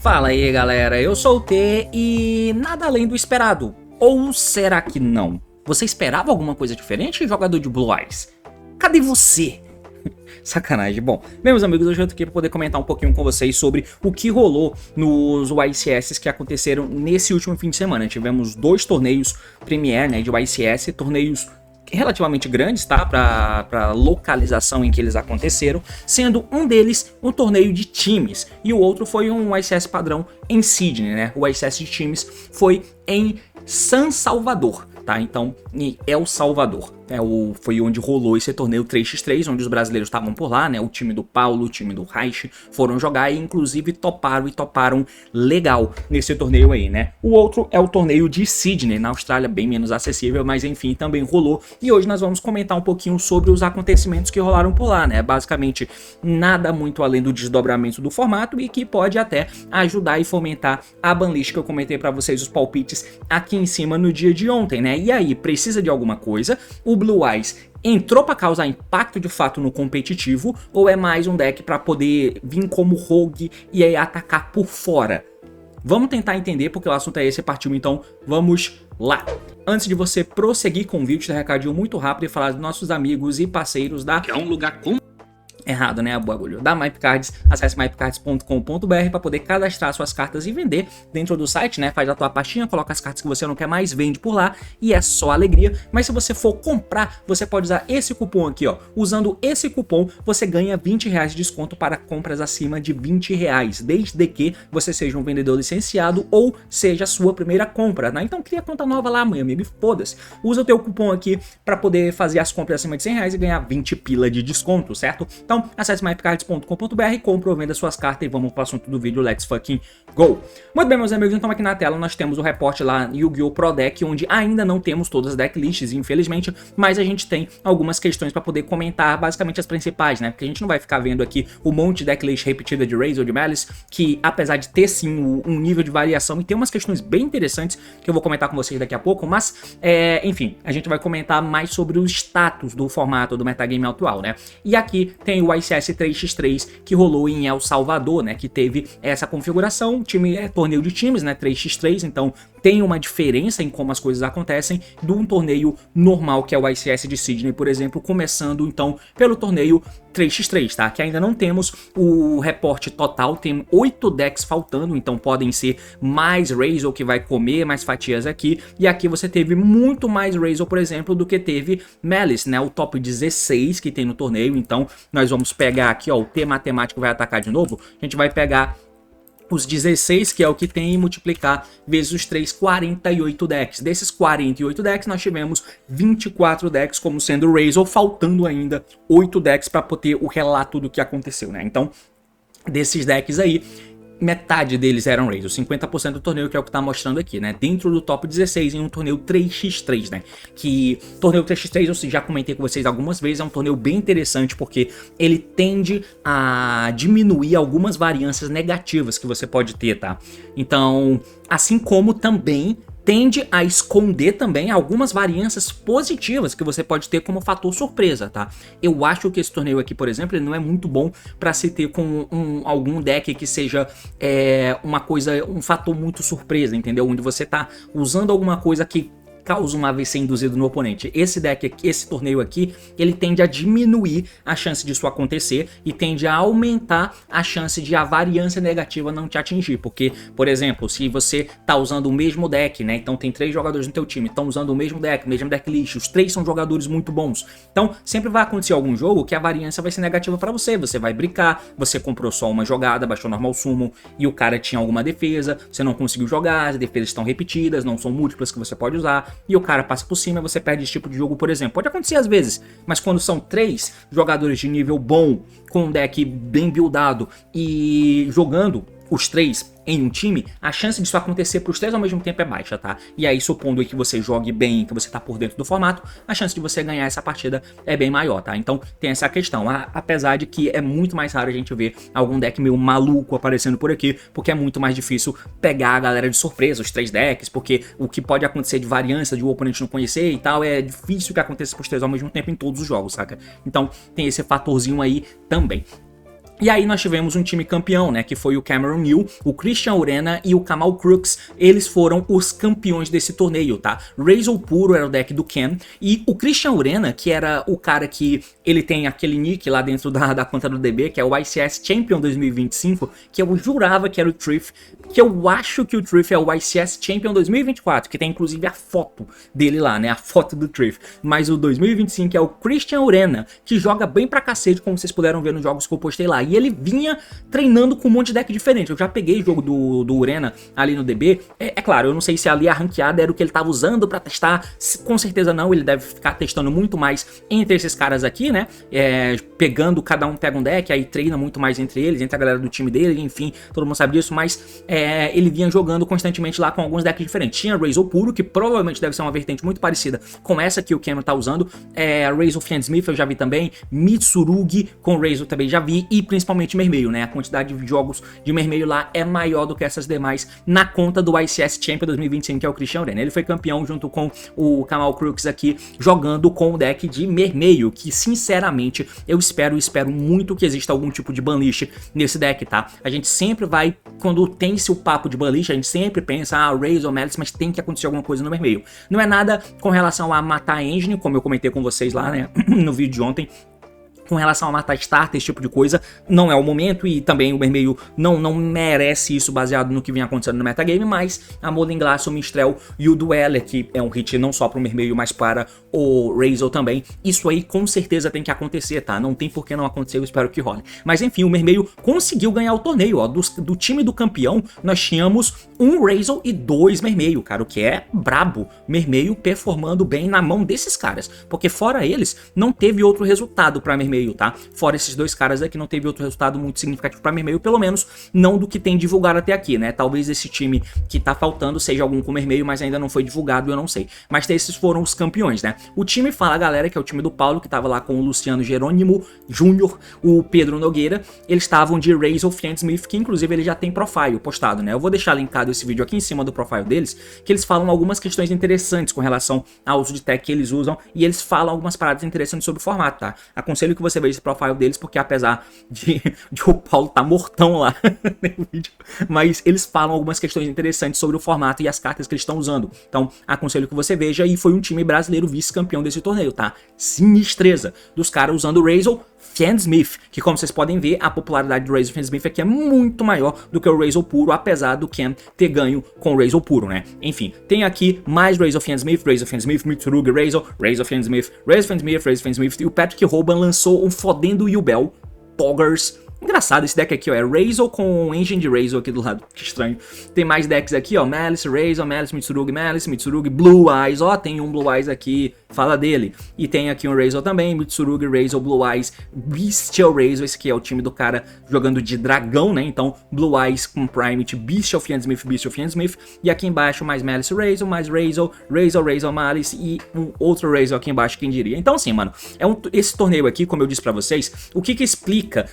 Fala aí galera, eu sou o T e nada além do esperado. Ou será que não? Você esperava alguma coisa diferente, jogador de Blue Eyes? Cadê você? Sacanagem. Bom, meus amigos, hoje eu tô aqui para poder comentar um pouquinho com vocês sobre o que rolou nos YCS que aconteceram nesse último fim de semana. Tivemos 2 torneios Premier, né, de YCS, torneios relativamente grandes, tá, para localização em que eles aconteceram, sendo um deles um torneio de times e o outro foi um YCS padrão em Sydney, né? O YCS de times foi em San Salvador, tá? Então, em El Salvador. Foi onde rolou esse torneio 3x3, onde os brasileiros estavam por lá, né? O time do Paulo, o time do Reich foram jogar e inclusive toparam legal nesse torneio aí, né? O outro é o torneio de Sydney, na Austrália, bem menos acessível, mas enfim, também rolou. E hoje nós vamos comentar um pouquinho sobre os acontecimentos que rolaram por lá, né? Basicamente, nada muito além do desdobramento do formato e que pode até ajudar e fomentar a banlist que eu comentei pra vocês, os palpites aqui em cima no dia de ontem, né? E aí, precisa de alguma coisa? O Blue Eyes entrou para causar impacto de fato no competitivo ou é mais um deck para poder vir como rogue e aí atacar por fora? Vamos tentar entender porque o assunto é esse, partiu, então vamos lá. Antes de você prosseguir com o vídeo, tem um recadinho muito rápido e falar dos nossos amigos e parceiros da... Que é um lugar com... Errado, né, bagulho? Da MyPcards, acesse mypcards.com.br para poder cadastrar suas cartas e vender dentro do site, né? Faz a tua pastinha, coloca as cartas que você não quer mais, vende por lá e é só alegria. Mas se você for comprar, você pode usar esse cupom aqui, ó. Usando esse cupom, você ganha R$20 de desconto para compras acima de R$20, desde que você seja um vendedor licenciado ou seja a sua primeira compra, né? Então cria conta nova lá, meu amigo, foda-se. Usa o teu cupom aqui para poder fazer as compras acima de R$100 e ganhar 20 pila de desconto, certo? Então, acesse mypcards.com.br, compra ou venda suas cartas e vamos para o assunto do vídeo, let's fucking go! Muito bem, meus amigos, então aqui na tela nós temos o reporte lá Yu-Gi-Oh! Pro Deck, onde ainda não temos todas as decklists, infelizmente, mas a gente tem algumas questões para poder comentar, basicamente as principais, né? Porque a gente não vai ficar vendo aqui um monte de decklist repetida de Raze ou de Malice, que apesar de ter sim um nível de variação e tem umas questões bem interessantes que eu vou comentar com vocês daqui a pouco, mas, enfim, a gente vai comentar mais sobre o status do formato do metagame atual, né? E aqui tem o YCS 3x3 que rolou em El Salvador, né, que teve essa configuração, torneio de times, né, 3x3, então tem uma diferença em como as coisas acontecem de um torneio normal que é o YCS de Sydney, por exemplo, começando então pelo torneio 3x3, tá? Que ainda não temos o reporte total, tem 8 decks faltando, então podem ser mais Razel que vai comer mais fatias aqui, e aqui você teve muito mais Razel, por exemplo, do que teve Malice, né? O top 16 que tem no torneio, então nós vamos pegar aqui, ó, o T matemático vai atacar de novo, a gente vai pegar os 16, que é o que tem, e multiplicar vezes os 3, 48 decks. Desses 48 decks, nós tivemos 24 decks como sendo Razel, faltando ainda 8 decks para poder o relato do que aconteceu, né? Então, desses decks aí, metade deles eram Razel, 50% do torneio, que é o que tá mostrando aqui, né? Dentro do top 16 em um torneio 3x3, né? Que torneio 3x3, eu já comentei com vocês algumas vezes, é um torneio bem interessante porque ele tende a diminuir algumas variâncias negativas que você pode ter, tá? Então, assim como também tende a esconder também algumas variâncias positivas que você pode ter como fator surpresa, tá? Eu acho que esse torneio aqui, por exemplo, ele não é muito bom para se ter com algum deck que seja um fator muito surpresa, entendeu? Onde você tá usando alguma coisa que causa um AVC induzido no oponente. Esse deck aqui, esse torneio aqui, ele tende a diminuir a chance disso acontecer e tende a aumentar a chance de a variância negativa não te atingir, porque, por exemplo, se você tá usando o mesmo deck, né, então tem 3 jogadores no teu time, estão usando o mesmo deck list, os 3 são jogadores muito bons, então sempre vai acontecer algum jogo que a variância vai ser negativa para você, você vai brincar, você comprou só uma jogada, baixou normal summon e o cara tinha alguma defesa, você não conseguiu jogar, as defesas estão repetidas, não são múltiplas que você pode usar, e o cara passa por cima e você perde esse tipo de jogo, por exemplo. Pode acontecer às vezes, mas quando são 3 jogadores de nível bom, com um deck bem buildado e jogando os 3 em um time, a chance disso acontecer para os 3 ao mesmo tempo é baixa, tá? E aí, supondo aí que você jogue bem, que você tá por dentro do formato, a chance de você ganhar essa partida é bem maior, tá? Então tem essa questão, apesar de que é muito mais raro a gente ver algum deck meio maluco aparecendo por aqui, porque é muito mais difícil pegar a galera de surpresa, os 3 decks, porque o que pode acontecer de variância de o oponente não conhecer e tal, é difícil que aconteça pros 3 ao mesmo tempo em todos os jogos, saca? Então tem esse fatorzinho aí também. E aí nós tivemos um time campeão, né, que foi o Cameron New, o Christian Urena e o Kamal Crooks. Eles foram os campeões desse torneio, tá? Razor Puro era o deck do Cam, e o Christian Urena, que era o cara que ele tem aquele nick lá dentro da conta do DB, que é o ICS Champion 2025, que eu jurava que era o Triff, que eu acho que o Triff é o ICS Champion 2024, que tem inclusive a foto dele lá, né, a foto do Triff. Mas o 2025 é o Christian Urena, que joga bem pra cacete, como vocês puderam ver nos jogos que eu postei lá. E ele vinha treinando com um monte de deck diferente. Eu já peguei o jogo do Urena ali no DB. É claro, eu não sei se ali a ranqueada era o que ele tava usando pra testar. Com certeza não, ele deve ficar testando muito mais entre esses caras aqui, né? Pegando, cada um pega um deck, aí treina muito mais entre eles, entre a galera do time dele, enfim, todo mundo sabe disso, mas ele vinha jogando constantemente lá com alguns decks diferentes. Tinha Razor Puro, que provavelmente deve ser uma vertente muito parecida com essa que o Cameron tá usando. Razor Fiendsmith eu já vi também, Mitsurugi com Razor também já vi, e principalmente Mermeio, né? A quantidade de jogos de Mermeio lá é maior do que essas demais na conta do ICS Champion 2025, que é o Christian Urena. Ele foi campeão junto com o Kamal Crooks aqui, jogando com o deck de Mermeio, que sinceramente eu espero muito que exista algum tipo de banlist nesse deck, tá? A gente sempre vai, quando tem esse papo de banlist, a gente sempre pensa, Razor, Malice, mas tem que acontecer alguma coisa no Mermeio. Não é nada com relação a matar a engine, como eu comentei com vocês lá, né, no vídeo de ontem. Com relação a matar starter, esse tipo de coisa, não é o momento, e também o Mermeio não merece isso baseado no que vem acontecendo no metagame, mas a Molten Glass, o Mistral e o Dueler, que é um hit não só para o Mermeio, mas para o Razor também, isso aí com certeza tem que acontecer, tá? Não tem por que não acontecer, eu espero que role. Mas enfim, o Mermeio conseguiu ganhar o torneio, ó, do time do campeão, nós tínhamos um Razor e 2 Mermeio, cara, o que é brabo. Mermeio performando bem na mão desses caras, porque fora eles, não teve outro resultado para Mermeio, tá? Fora esses 2 caras aqui, não teve outro resultado muito significativo para Mermeio, pelo menos não do que tem divulgado até aqui, né? Talvez esse time que tá faltando seja algum com Mermeio, mas ainda não foi divulgado, eu não sei. Mas esses foram os campeões, né? O time Fala Galera, que é o time do Paulo, que tava lá com o Luciano Jerônimo Júnior, o Pedro Nogueira, eles estavam de Razor Fiendsmith, que inclusive ele já tem profile postado, né? Eu vou deixar linkado esse vídeo aqui em cima do profile deles, que eles falam algumas questões interessantes com relação ao uso de tech que eles usam, e eles falam algumas paradas interessantes sobre o formato, tá? Aconselho que você veja esse profile deles, porque apesar de o Paulo tá mortão lá no vídeo, mas eles falam algumas questões interessantes sobre o formato e as cartas que eles estão usando. Então, aconselho que você veja, e foi um time brasileiro vice-campeão desse torneio, tá? Sinistreza dos caras usando o Razor Fiendsmith, que como vocês podem ver, a popularidade do Razor Fiendsmith aqui é muito maior do que o Razor Puro, apesar do Cam ter ganho com o Razor Puro, né? Enfim, tem aqui mais Razor Fiendsmith, Mitsurugi, Razor Fiendsmith, Razor Fiendsmith, e o Patrick Hoban lançou um fodendo Yubel, Poggers. Engraçado esse deck aqui, ó, é Razor com Engine de Razor aqui do lado, que estranho. Tem mais decks aqui, ó, Malice, Razor, Malice, Mitsurugi, Blue Eyes, ó, tem um Blue Eyes aqui, fala dele. E tem aqui um Razor também, Mitsurugi, Razor, Blue Eyes, Bestial Razor, esse aqui é o time do cara jogando de dragão, né, então Blue Eyes com Primate, Bestial Fiendsmith, e aqui embaixo mais Malice, Razor, mais Razor, Malice, e um outro Razor aqui embaixo, quem diria. Então assim, mano, esse torneio aqui, como eu disse pra vocês, o que explica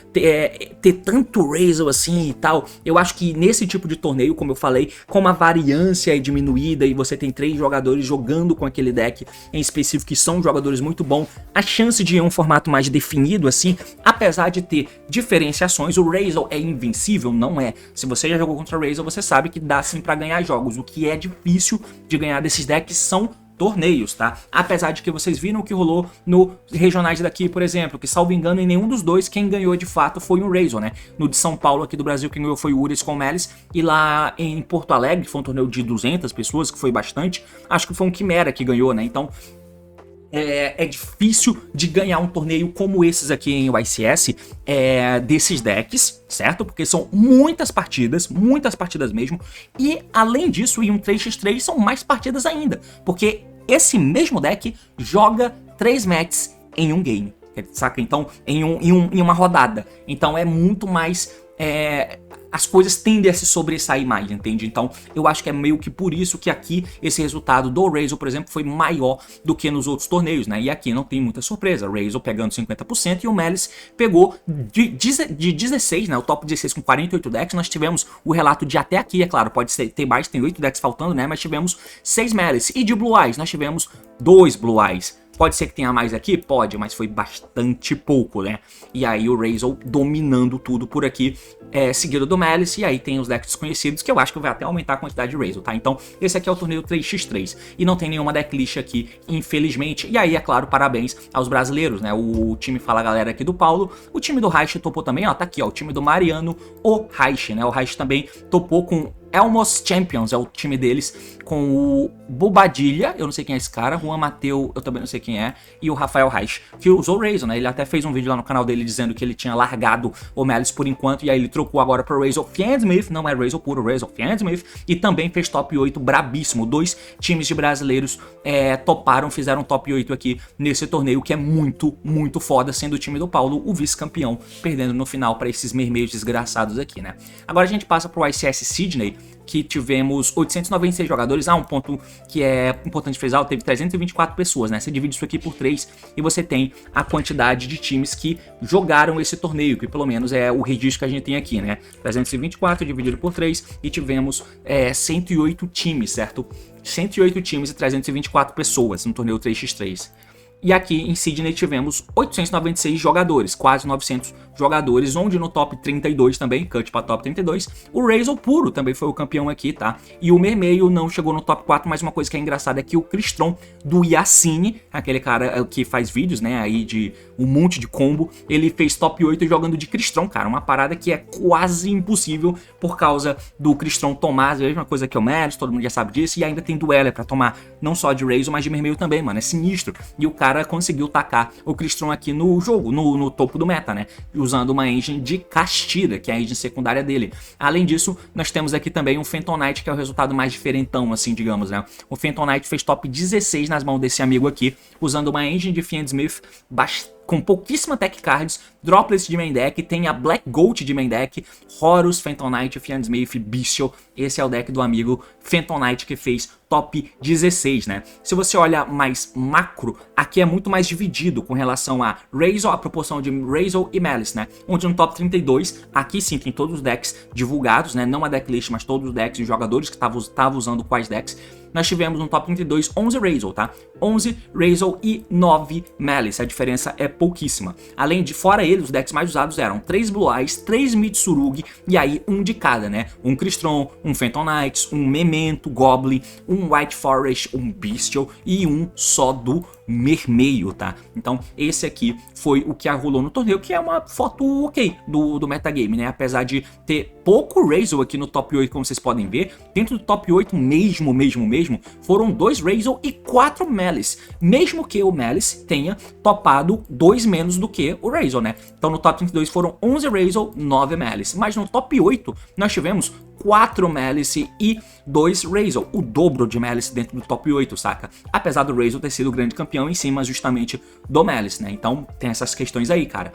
ter tanto Razor assim e tal, eu acho que nesse tipo de torneio, como eu falei, com a variância é diminuída e você tem 3 jogadores jogando com aquele deck em específico que são jogadores muito bons, a chance de um formato mais definido assim, apesar de ter diferenciações, o Razor é invencível? Não é. Se você já jogou contra o Razor, você sabe que dá sim pra ganhar jogos. O que é difícil de ganhar desses decks são torneios, tá? Apesar de que vocês viram o que rolou no regionais daqui, por exemplo, que salvo engano em nenhum dos dois quem ganhou de fato foi o Razor, né? No de São Paulo aqui do Brasil quem ganhou foi o Ures com o Malice, e lá em Porto Alegre, que foi um torneio de 200 pessoas, que foi bastante, acho que foi um Quimera que ganhou, né? Então é difícil de ganhar um torneio como esses aqui em YCS, desses decks, certo? Porque são muitas partidas mesmo, e além disso, em um 3x3 são mais partidas ainda, porque esse mesmo deck joga 3 matches em um game, saca? Então, em uma rodada. Então é muito mais as coisas tendem a se sobressair mais, entende? Então eu acho que é meio que por isso que aqui esse resultado do Razel, por exemplo, foi maior do que nos outros torneios, né? E aqui não tem muita surpresa, Razel pegando 50% e o Malice pegou de 16, né? O top 16 com 48 decks. Nós tivemos o relato de até aqui, é claro, pode ser, ter mais, tem 8 decks faltando, né? Mas tivemos 6 Malice. E de Blue Eyes, nós tivemos 2 Blue Eyes. Pode ser que tenha mais aqui? Pode, mas foi bastante pouco, né? E aí o Razel dominando tudo por aqui, seguido do Malice, e aí tem os decks desconhecidos, que eu acho que vai até aumentar a quantidade de Razel, tá? Então, esse aqui é o torneio 3x3, e não tem nenhuma decklist aqui, infelizmente. E aí, é claro, parabéns aos brasileiros, né? O time Fala Galera aqui do Paulo, o time do Reich topou também, ó, tá aqui, ó, o time do Mariano, o Reich, né? O Reich também topou com Elmos Champions, é o time deles, com o Bobadilha, eu não sei quem é esse cara, Juan Mateu, eu também não sei quem é, e o Rafael Reich, que usou o Razel, né? Ele até fez um vídeo lá no canal dele dizendo que ele tinha largado o Malice por enquanto, e aí ele trocou agora para o Razel Fiendsmith, não é Razel puro, Razel Fiendsmith, e também fez top 8 brabíssimo. 2 times de brasileiros toparam, fizeram top 8 aqui nesse torneio, que é muito, muito foda, sendo o time do Paulo o vice-campeão, perdendo no final para esses mermeios desgraçados aqui, né? Agora a gente passa pro ICS Sydney, que tivemos 896 jogadores. Um ponto que é importante frisar, teve 324 pessoas, né? Você divide isso aqui por 3 e você tem a quantidade de times que jogaram esse torneio, que pelo menos é o registro que a gente tem aqui, né? 324 dividido por 3 e tivemos 108 times, certo? 108 times e 324 pessoas no torneio 3x3. E aqui em Sydney tivemos 896 jogadores, quase 900 jogadores, onde no top 32 também, cut para top 32, o Razel puro também foi o campeão aqui, tá? E o Mermeio não chegou no top 4, mas uma coisa que é engraçada é que o Cristron do Yacine, aquele cara que faz vídeos, né, aí de um monte de combo, ele fez top 8 jogando de Cristron, cara, uma parada que é quase impossível por causa do Cristron tomar a mesma coisa que o Malice, todo mundo já sabe disso, e ainda tem Dueler pra tomar não só de Razel, mas de Mermeio também, mano, é sinistro. E o cara conseguiu tacar o Cristron aqui no jogo, no topo do meta, né? Usando uma engine de Castira, que é a engine secundária dele. Além disso, nós temos aqui também um Phantom Knight, que é o resultado mais diferentão, assim, digamos, né? O Phantom Knight fez top 16 nas mãos desse amigo aqui, usando uma engine de Fiendsmith com pouquíssima tech cards, droplets de main deck, tem a Black Gold de main deck, Horus, Phantom Knight, Fiendsmith, Bestial. Esse é o deck do amigo Phantom Knight que fez top 16, né? Se você olha mais macro, aqui é muito mais dividido com relação a Razel, a proporção de Razel e Malice, né? Onde no top 32, aqui sim tem todos os decks divulgados, né? Não a decklist, mas todos os decks e jogadores que estavam usando quais decks. Nós tivemos no top 32 11 Razel, tá? 11 Razel e 9 Malice, a diferença é pouquíssima. Além de, fora ele, os decks mais usados eram 3 Blue Eyes, 3 Mitsurugi e aí um de cada, né? Um Crystron, um Phantom Knights, um Memento, Goblin, um White Forest, um Bestial e um só do Mermeio, tá? Então esse aqui foi o que rolou no torneio, que é uma foto ok do metagame, né? Apesar de ter pouco Razel aqui no top 8, como vocês podem ver, dentro do top 8 mesmo, foram 2 Razel e 4 Malice, mesmo que o Malice tenha topado 2 menos do que o Razel, né? Então no top 32 foram 11 Razel, 9 Malice, mas no top 8 nós tivemos 4 Malice e 2 Razel, o dobro de Malice dentro do top 8, saca? Apesar do Razel ter sido o grande campeão em cima justamente do Malice, né? Então tem essas questões aí, cara.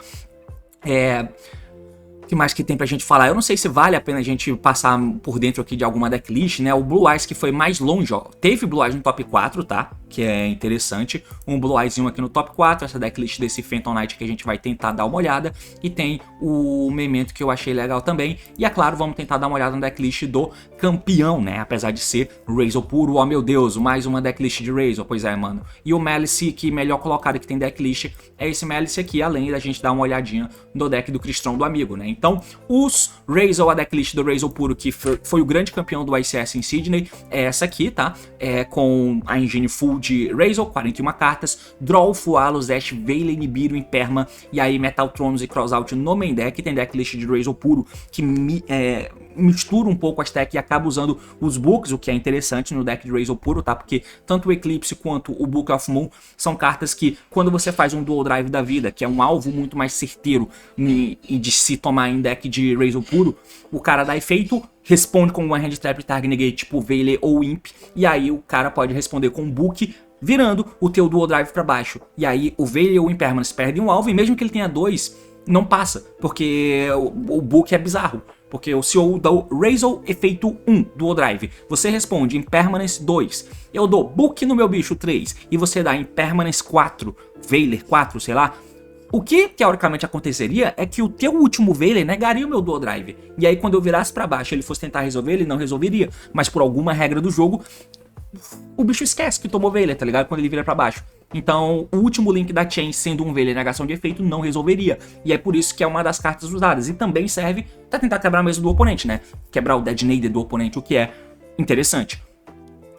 O que mais que tem pra gente falar? Eu não sei se vale a pena a gente passar por dentro aqui de alguma decklist, né? O Blue Eyes que foi mais longe, ó. Teve Blue Eyes no top 4, tá? Que é interessante. Um Blue Eyezinho aqui no top 4, essa decklist desse Phantom Knight que a gente vai tentar dar uma olhada. E tem o Memento que eu achei legal também. E é claro, vamos tentar dar uma olhada na decklist do campeão, né? Apesar de ser Razel puro, oh meu Deus, mais uma decklist de Razel, pois é, mano. E o Malice que melhor colocado que tem decklist é esse Malice aqui, além da gente dar uma olhadinha no deck do Cristron do amigo, né? Então, os Razel, a decklist do Razel puro, que foi o grande campeão do ICS em Sydney, é essa aqui, tá? Com a engine full de Razel, 41 cartas, Draw, Fualo, Zesh, Veiley, Nibiru, Imperma, e aí Metaltronos e Crossout no main deck. Tem decklist de Razel puro que mistura um pouco as tech e acaba usando os books, o que é interessante no deck de Razel puro, tá? Porque tanto o Eclipse quanto o Book of Moon são cartas que, quando você faz um Dual Drive da vida, que é um alvo muito mais certeiro e de se tomar em deck de Razel puro, o cara dá efeito, responde com One Hand Trap, Target Negate, tipo Veiley ou Imp, e aí o cara pode responder com Book, virando o teu Dual Drive pra baixo. E aí o Veiley ou o Impermanence perdem um alvo, e mesmo que ele tenha 2, não passa, porque o book é bizarro. Porque se eu dou Razor efeito 1 do Drive, você responde Impermanence 2, eu dou Book no meu bicho 3, e você dá Impermanence 4, Veiler 4, sei lá, o que teoricamente aconteceria é que o teu último Veiler negaria o meu Dual Drive. E aí quando eu virasse pra baixo e ele fosse tentar resolver, ele não resolveria. Mas por alguma regra do jogo, o bicho esquece que tomou Veiler, tá ligado? Quando ele vira pra baixo. Então, o último link da Chain sendo um Veiler negação de efeito não resolveria. E é por isso que é uma das cartas usadas. E também serve pra tentar quebrar a mesa do oponente, né? Quebrar o Detonator do oponente, o que é interessante.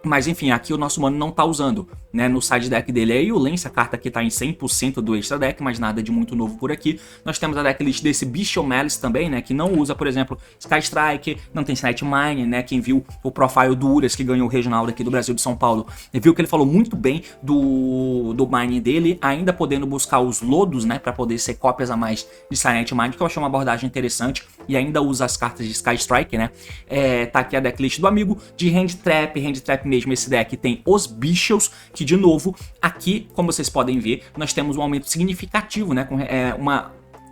Mas enfim, aqui o nosso mano não tá usando, né, no side deck dele. Aí o Lance, a carta aqui tá em 100% do extra deck, mas nada de muito novo por aqui. Nós temos a decklist desse Bishop Malice também, né, que não usa, por exemplo, Sky Strike, não tem Snite Mine, né, quem viu o profile do Uras, que ganhou o regional daqui do Brasil de São Paulo, viu que ele falou muito bem do mine dele, ainda podendo buscar os lodos, né, pra poder ser cópias a mais de Silent Mine, que eu achei uma abordagem interessante, e ainda usa as cartas de Sky Strike, né. Tá aqui a decklist do amigo, de Hand Trap mesmo, esse deck tem os Bishops, que de novo, aqui, como vocês podem ver, nós temos um aumento significativo, né, com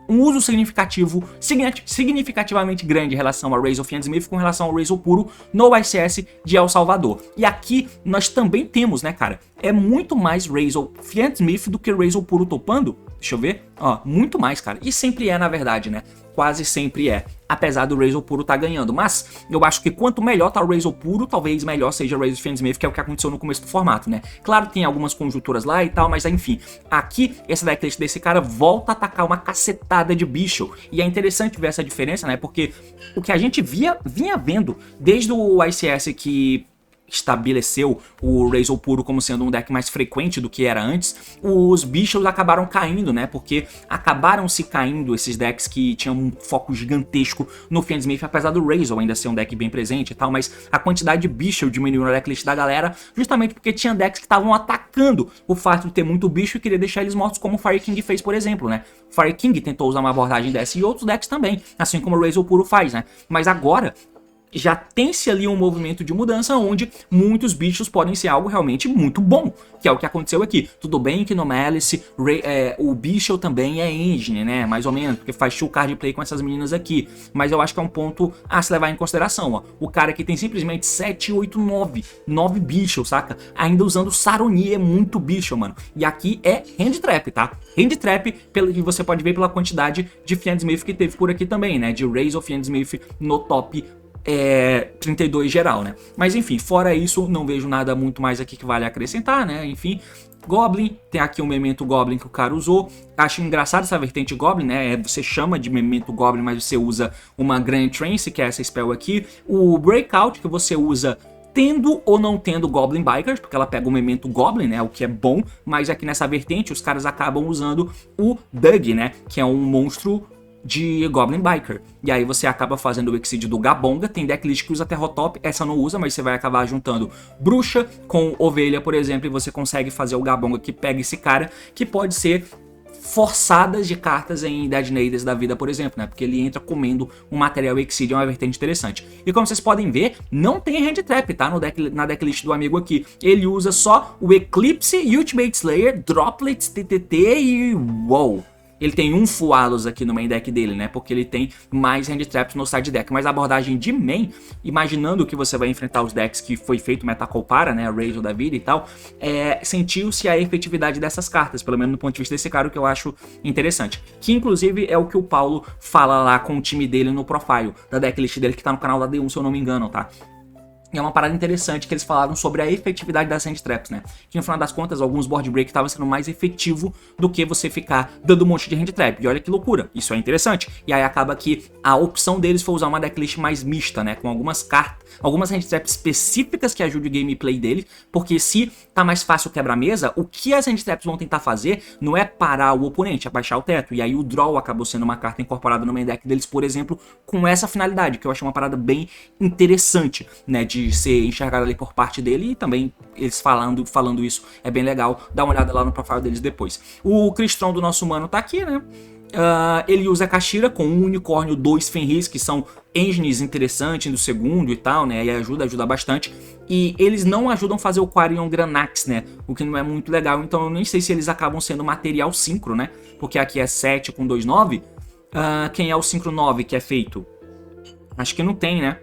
um uso significativamente grande em relação ao Razor Fiendsmith com relação ao Razor Puro no ICS de El Salvador. E aqui nós também temos, né, cara, é muito mais Razor Fiendsmith do que Razor Puro topando. Deixa eu ver, ó, muito mais, cara. E sempre é, na verdade, né? Quase sempre é. Apesar do Razor Puro tá ganhando. Mas eu acho que quanto melhor tá o Razor Puro, talvez melhor seja o Razor Fiendsmith, que é o que aconteceu no começo do formato, né? Claro que tem algumas conjunturas lá e tal, mas enfim. Aqui, essa decklist desse cara volta a atacar uma cacetada de bicho. E é interessante ver essa diferença, né? Porque o que a gente vinha vendo desde o ICS que estabeleceu o Razor Puro como sendo um deck mais frequente do que era antes, os bichos acabaram caindo, né? Porque acabaram se caindo esses decks que tinham um foco gigantesco no Fiendsmith, apesar do Razor ainda ser um deck bem presente e tal, mas a quantidade de bicho diminuiu na decklist da galera, justamente porque tinha decks que estavam atacando o fato de ter muito bicho e queria deixar eles mortos, como o Fire King fez, por exemplo, né? Fire King tentou usar uma abordagem dessa e outros decks também, assim como o Razor Puro faz, né? Mas agora já tem-se ali um movimento de mudança onde muitos bichos podem ser algo realmente muito bom, que é o que aconteceu aqui. Tudo bem que no Malice o bicho também é engine, né, mais ou menos, porque faz show card play com essas meninas aqui, mas eu acho que é um ponto a se levar em consideração, ó. O cara que tem simplesmente 7, 8, 9 bichos, saca? Ainda usando Saroni, é muito bicho, mano. E aqui é Hand Trap, tá? Hand Trap, pelo que você pode ver pela quantidade de Fiendsmith que teve por aqui também, né, de Razor Fiendsmith no top 32 geral, né? Mas enfim, fora isso, não vejo nada muito mais aqui que vale acrescentar, né? Enfim, Goblin, tem aqui um Memento Goblin que o cara usou. Acho engraçado essa vertente Goblin, né? Você chama de Memento Goblin, mas você usa uma Grand Trance, que é essa spell aqui. O Breakout, que você usa tendo ou não tendo Goblin Bikers, porque ela pega o Memento Goblin, né, o que é bom, mas aqui nessa vertente os caras acabam usando o Dug, né, que é um monstro de Goblin Biker. E aí você acaba fazendo o Exceed do Gabonga. Tem decklist que usa Terrotop, essa não usa, mas você vai acabar juntando Bruxa com Ovelha, por exemplo, e você consegue fazer o Gabonga que pega esse cara, que pode ser forçadas de cartas em Detonators da vida, por exemplo, né? Porque ele entra comendo um material Exceed, é uma vertente interessante. E como vocês podem ver, não tem Hand Trap, tá? Na decklist do amigo aqui. Ele usa só o Eclipse, Ultimate Slayer, Droplets, TTT e WoW. Ele tem um Fualos aqui no main deck dele, né? Porque ele tem mais Hand Traps no side deck. Mas a abordagem de main, imaginando que você vai enfrentar os decks que foi feito Metacopara, né? Razor da vida e tal, sentiu-se a efetividade dessas cartas, pelo menos no ponto de vista desse cara, o que eu acho interessante. Que inclusive é o que o Paulo fala lá com o time dele no profile da decklist dele, que tá no canal da D1, se eu não me engano, tá? E é uma parada interessante que eles falaram sobre a efetividade das Hand Traps, né? Que no final das contas, alguns board break estavam sendo mais efetivo do que você ficar dando um monte de Hand Trap. E olha que loucura, isso é interessante. E aí acaba que a opção deles foi usar uma decklist mais mista, né? Com algumas cartas, algumas Hand Traps específicas que ajudem o gameplay dele. Porque se tá mais fácil quebra-mesa, o que as Hand Traps vão tentar fazer não é parar o oponente, é baixar o teto. E aí o Draw acabou sendo uma carta incorporada no main deck deles, por exemplo, com essa finalidade, que eu achei uma parada bem interessante, né? De ser enxergado ali por parte dele, e também eles falando isso é bem legal. Dá uma olhada lá no profile deles depois. O Cristron do nosso mano tá aqui, né? Ele usa a Kashira com um unicórnio, 2 Fenris, que são engines interessantes do segundo e tal, né? E ajuda bastante. E eles não ajudam a fazer o Quarion Granax, né? O que não é muito legal. Então eu nem sei se eles acabam sendo material sincro, né? Porque aqui é 7 com 2, 9. Quem é o Synchro 9 que é feito? Acho que não tem, né?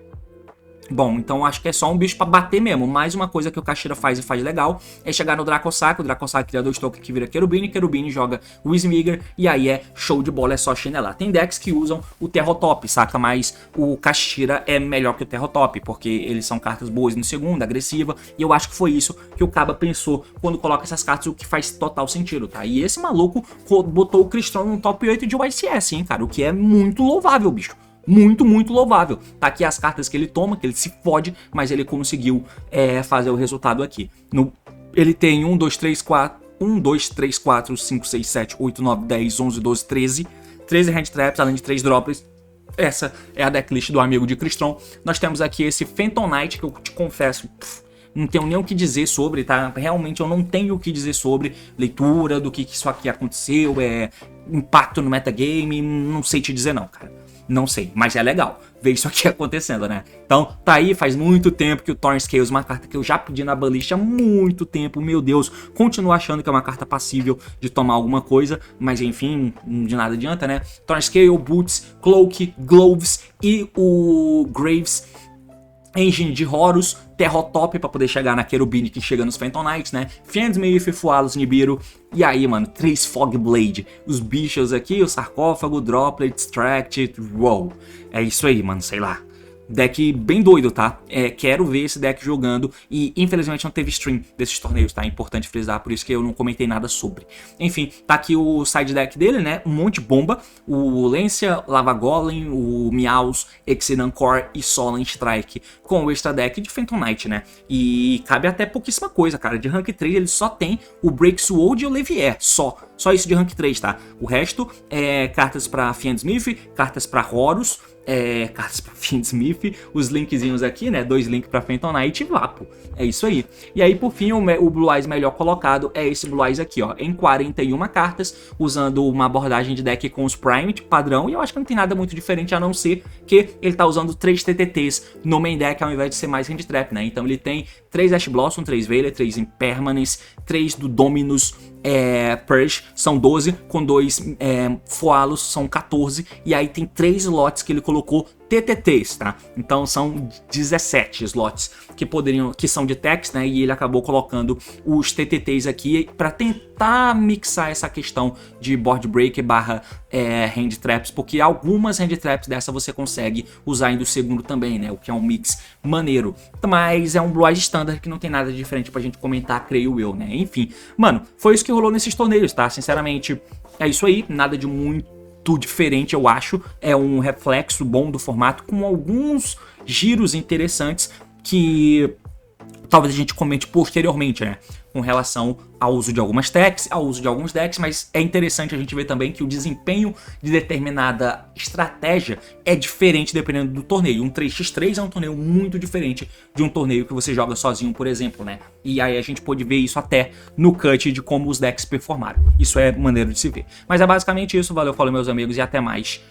Bom, então acho que é só um bicho pra bater mesmo. Mais uma coisa que o Kashira faz e faz legal é chegar no Dracossack. O Dracossack cria 2 tokens que vira Cherubini. Cherubini joga o Smigger e aí é show de bola, é só chinelar. Tem decks que usam o Terrotop, saca? Mas o Kashira é melhor que o Terrotop, porque eles são cartas boas no segundo, agressiva. E eu acho que foi isso que o Kaba pensou quando coloca essas cartas, o que faz total sentido, tá? E esse maluco botou o Cristron no top 8 de YCS, hein, cara? O que é muito louvável, bicho. Muito, muito louvável. Tá aqui as cartas que ele toma, que ele se fode, mas ele conseguiu fazer o resultado aqui. Ele tem 1, 2, 3, 4, 5, 6, 7, 8, 9, 10, 11, 12, 13. 13 hand traps, além de 3 droppers. Essa é a decklist do amigo de Cristron. Nós temos aqui esse Phantom Knight, que eu te confesso, não tenho nem o que dizer sobre, tá? Realmente eu não tenho o que dizer sobre leitura, do que isso aqui aconteceu, impacto no metagame, não sei te dizer não, cara. Não sei, mas é legal ver isso aqui acontecendo, né? Então, tá aí, faz muito tempo que o Thorn Scales, uma carta que eu já pedi na banlist há muito tempo, meu Deus, continuo achando que é uma carta passível de tomar alguma coisa, mas enfim, de nada adianta, né? Thorn Scale, Boots, Cloak, Gloves e o Graves, Engine de Horus, Terrotop pra poder chegar na Cherubini que chega nos Phantom Knights, né? Fiendsmith, Fualos, Nibiru. E aí, mano, 3 Fog Blade. Os bichos aqui, o Sarcófago, Droplet, Extract, wow. É isso aí, mano, sei lá. Deck bem doido, tá? Quero ver esse deck jogando e infelizmente não teve stream desses torneios, tá? É importante frisar, por isso que eu não comentei nada sobre. Enfim, tá aqui o side deck dele, né? Um monte de bomba. O Lancia, Lava Golem, o Meows, Exceedon Core e Solan Strike com o extra deck de Phantom Knight, né? E cabe até pouquíssima coisa, cara. De rank 3 ele só tem o Break Sword e o Levier, só isso de rank 3, tá? O resto é cartas pra Fiendsmith, cartas pra Horus, cartas pra Fiendsmith, os linkzinhos aqui, né? 2 links pra Phantom Knight e Vapo. É isso aí. E aí, por fim, o Blue Eyes melhor colocado é esse Blue Eyes aqui, ó. Em 41 cartas, usando uma abordagem de deck com os Primate padrão. E eu acho que não tem nada muito diferente, a não ser que ele tá usando 3 TTTs no main deck, ao invés de ser mais Hand Trap, né? Então ele tem 3 Ash Blossom, 3 Veiler, 3 Impermanence, 3 do Dominus, Purge, são 12, com 2 Foalos, são 14, e aí tem 3 slots que ele colocou TTTs, tá? Então são 17 slots que são de text, né? E ele acabou colocando os TTTs aqui para tentar mixar essa questão de board break barra hand traps, porque algumas hand traps dessa você consegue usar indo segundo também, né? O que é um mix maneiro. Mas é um Blue Eyes standard que não tem nada diferente pra gente comentar, creio eu, né? Enfim, mano, foi isso que rolou nesses torneios, tá? Sinceramente, é isso aí, nada de muito diferente, eu acho. É um reflexo bom do formato, com alguns giros interessantes que talvez a gente comente posteriormente, né? Com relação ao uso de algumas techs, ao uso de alguns decks, mas é interessante a gente ver também que o desempenho de determinada estratégia é diferente dependendo do torneio. Um 3x3 é um torneio muito diferente de um torneio que você joga sozinho, por exemplo, né? E aí a gente pode ver isso até no cut de como os decks performaram. Isso é maneiro de se ver. Mas é basicamente isso, valeu, falou meus amigos e até mais